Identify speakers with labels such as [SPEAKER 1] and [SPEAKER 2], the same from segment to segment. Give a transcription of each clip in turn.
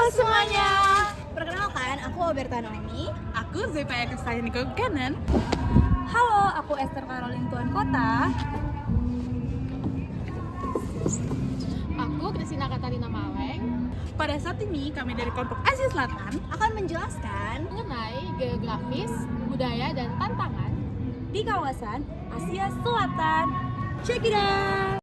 [SPEAKER 1] Halo semuanya. Perkenalkan, aku Oberta Noemi.
[SPEAKER 2] Aku Zepaya Kristianiko Kanan.
[SPEAKER 1] Halo, aku Esther Caroline Tuan Kota.
[SPEAKER 3] Aku Kristina Katarina Maweng.
[SPEAKER 2] Pada saat ini kami dari kelompok Asia Selatan
[SPEAKER 1] Akan menjelaskan
[SPEAKER 3] Mengenai geografis, budaya, dan tantangan
[SPEAKER 1] di kawasan Asia Selatan. Check it out.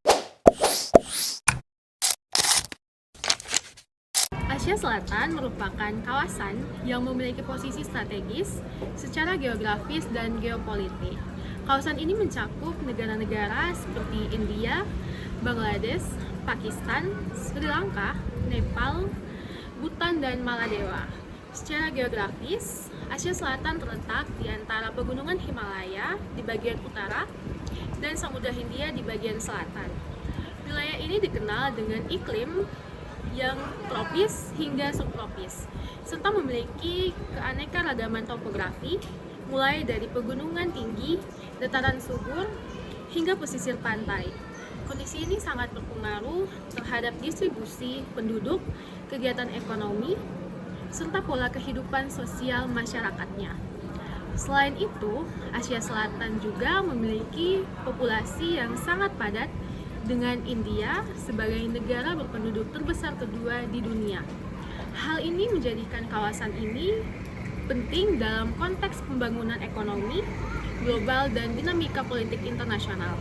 [SPEAKER 3] Asia Selatan merupakan kawasan yang memiliki posisi strategis secara geografis dan geopolitik. Kawasan ini mencakup negara-negara seperti India, Bangladesh, Pakistan, Sri Lanka, Nepal, Bhutan, dan Maladewa. Secara geografis, Asia Selatan terletak di antara pegunungan Himalaya di bagian utara dan Samudra Hindia di bagian selatan. Wilayah ini dikenal dengan iklim yang tropis hingga subtropis, serta memiliki keanekaragaman topografi, mulai dari pegunungan tinggi, dataran subur, hingga pesisir pantai. Kondisi ini sangat berpengaruh terhadap distribusi penduduk, kegiatan ekonomi, serta pola kehidupan sosial masyarakatnya. Selain itu, Asia Selatan juga memiliki populasi yang sangat padat dengan India sebagai negara berpenduduk terbesar kedua di dunia. Hal ini menjadikan kawasan ini penting dalam konteks pembangunan ekonomi global dan dinamika politik internasional.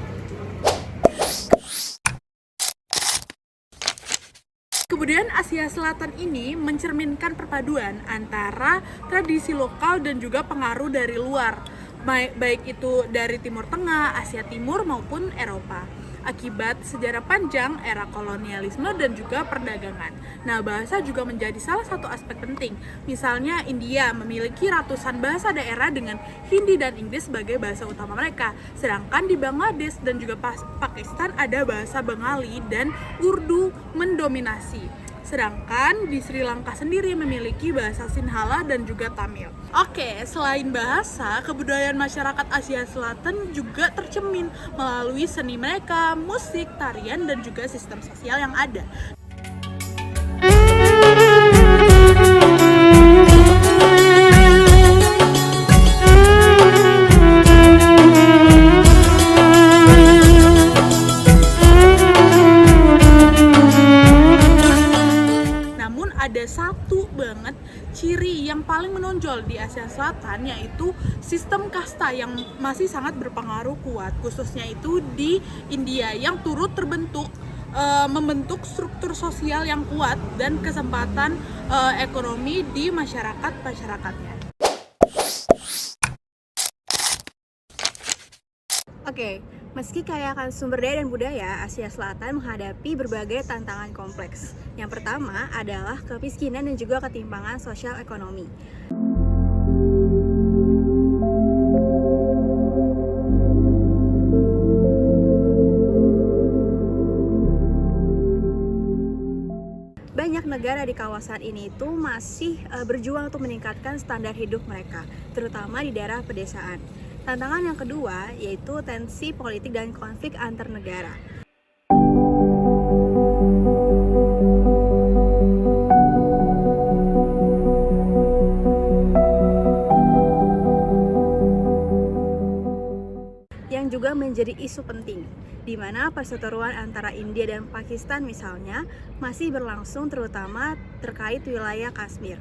[SPEAKER 2] Kemudian Asia Selatan ini mencerminkan perpaduan antara tradisi lokal dan juga pengaruh dari luar, baik itu dari Timur Tengah, Asia Timur maupun Eropa. Akibat sejarah panjang era kolonialisme dan juga perdagangan. Nah, bahasa juga menjadi salah satu aspek penting. Misalnya India memiliki ratusan bahasa daerah dengan Hindi dan Inggris sebagai bahasa utama mereka. Sedangkan di Bangladesh dan juga Pakistan ada bahasa Bengali dan Urdu mendominasi. Sedangkan di Sri Lanka sendiri memiliki bahasa Sinhala dan juga Tamil. Oke, selain bahasa, kebudayaan masyarakat Asia Selatan juga tercermin melalui seni mereka, musik, tarian, dan juga sistem sosial yang ada. Ada satu banget ciri yang paling menonjol di Asia Selatan, yaitu sistem kasta yang masih sangat berpengaruh kuat, khususnya itu di India yang turut membentuk struktur sosial yang kuat dan kesempatan ekonomi di masyarakatnya.
[SPEAKER 1] Oke, meski kaya akan sumber daya dan budaya, Asia Selatan menghadapi berbagai tantangan kompleks. Yang pertama adalah kemiskinan dan juga ketimpangan sosial ekonomi. Banyak negara di kawasan ini itu masih berjuang untuk meningkatkan standar hidup mereka, terutama di daerah pedesaan. Tantangan yang kedua yaitu tensi politik dan konflik antar negara. Yang juga menjadi isu penting, di mana perseteruan antara India dan Pakistan misalnya masih berlangsung, terutama terkait wilayah Kashmir.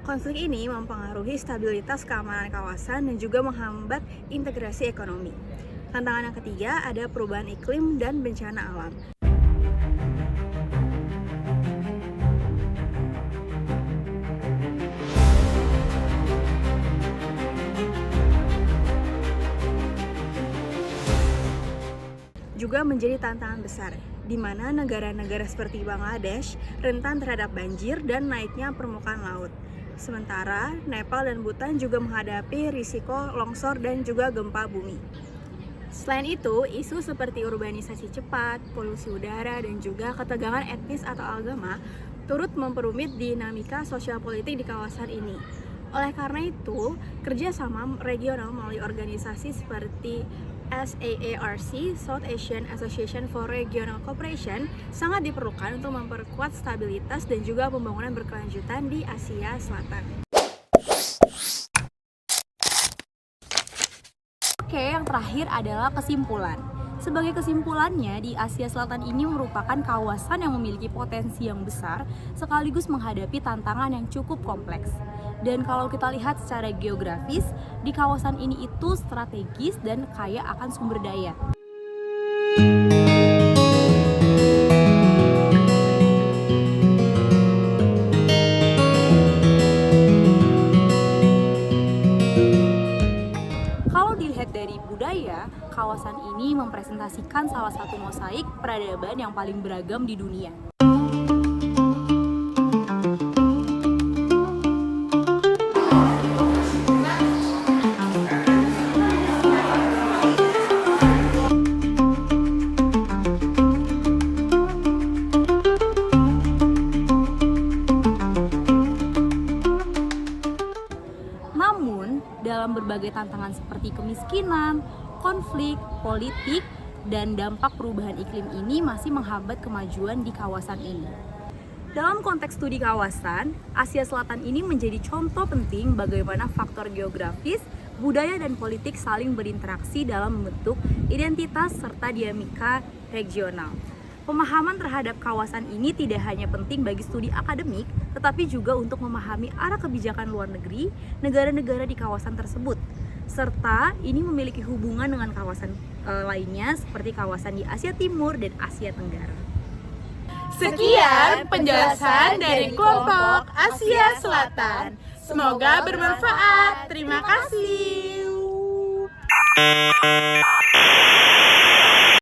[SPEAKER 1] Konflik ini mempengaruhi stabilitas keamanan kawasan dan juga menghambat integrasi ekonomi. Tantangan yang ketiga ada perubahan iklim dan bencana alam. Juga menjadi tantangan besar, di mana negara-negara seperti Bangladesh rentan terhadap banjir dan naiknya permukaan laut. Sementara Nepal dan Bhutan juga menghadapi risiko longsor dan juga gempa bumi. Selain itu, isu seperti urbanisasi cepat, polusi udara, dan juga ketegangan etnis atau agama turut memperumit dinamika sosial politik di kawasan ini. Oleh karena itu, kerjasama regional melalui organisasi seperti SAARC, South Asian Association for Regional Cooperation, sangat diperlukan untuk memperkuat stabilitas dan juga pembangunan berkelanjutan di Asia Selatan. Oke, yang terakhir adalah kesimpulan. Sebagai kesimpulannya, di Asia Selatan ini merupakan kawasan yang memiliki potensi yang besar sekaligus menghadapi tantangan yang cukup kompleks. Dan kalau kita lihat secara geografis, di kawasan ini itu strategis dan kaya akan sumber daya. Kalau dilihat dari budaya, kawasan ini mempresentasikan salah satu mosaik peradaban yang paling beragam di dunia. Namun, dalam berbagai tantangan seperti kemiskinan, konflik, politik, dan dampak perubahan iklim ini masih menghambat kemajuan di kawasan ini. Dalam konteks studi kawasan, Asia Selatan ini menjadi contoh penting bagaimana faktor geografis, budaya, dan politik saling berinteraksi dalam membentuk identitas serta dinamika regional. Pemahaman terhadap kawasan ini tidak hanya penting bagi studi akademik, tetapi juga untuk memahami arah kebijakan luar negeri negara-negara di kawasan tersebut. Serta ini memiliki hubungan dengan kawasan lainnya seperti kawasan di Asia Timur dan Asia Tenggara.
[SPEAKER 2] Sekian penjelasan dari kelompok Asia Selatan. Semoga bermanfaat. Terima kasih.